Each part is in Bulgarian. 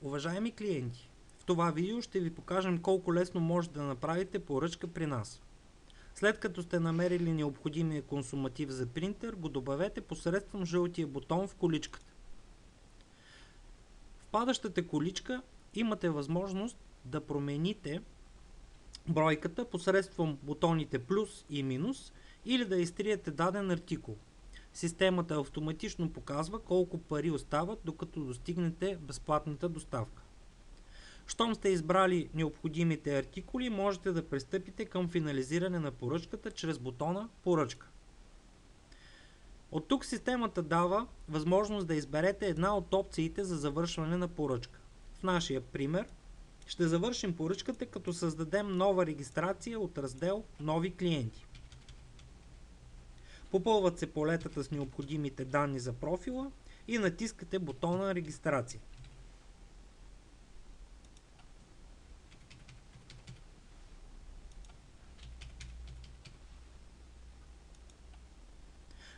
Уважаеми клиенти, в това видео ще ви покажем колко лесно може да направите поръчка при нас. След като сте намерили необходимия консуматив за принтер, го добавете посредством жълтия бутон в количката. В падащата количка имате възможност да промените бройката посредством бутоните плюс и минус или да изтриете даден артикул. Системата автоматично показва колко пари остават, докато достигнете безплатната доставка. Щом сте избрали необходимите артикули, можете да пристъпите към финализиране на поръчката чрез бутона Поръчка. От тук системата дава възможност да изберете една от опциите за завършване на поръчка. В нашия пример ще завършим поръчката, като създадем нова регистрация от раздел Нови клиенти. Попълват се полетата с необходимите данни за профила и натискате бутона Регистрация.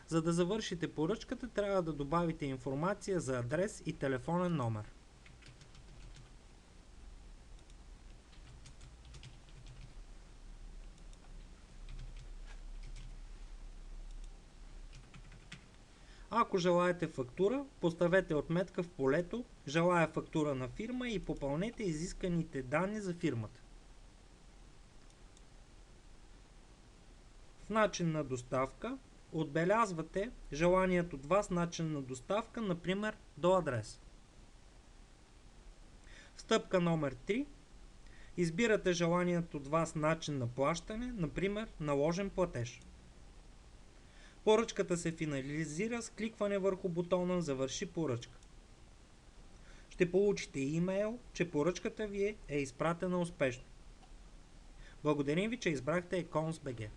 За да завършите поръчката, трябва да добавите информация за адрес и телефонен номер. Ако желаете фактура, поставете отметка в полето "Желая фактура на фирма" и попълнете изисканите данни за фирмата. В начин на доставка отбелязвате желаният от вас начин на доставка, например до адрес. В стъпка номер 3 избирате желаният от вас начин на плащане, например наложен платеж. Поръчката се финализира с кликване върху бутона Завърши поръчка. Ще получите имейл, че поръчката ви е изпратена успешно. Благодарим ви, че избрахте Econs.bg.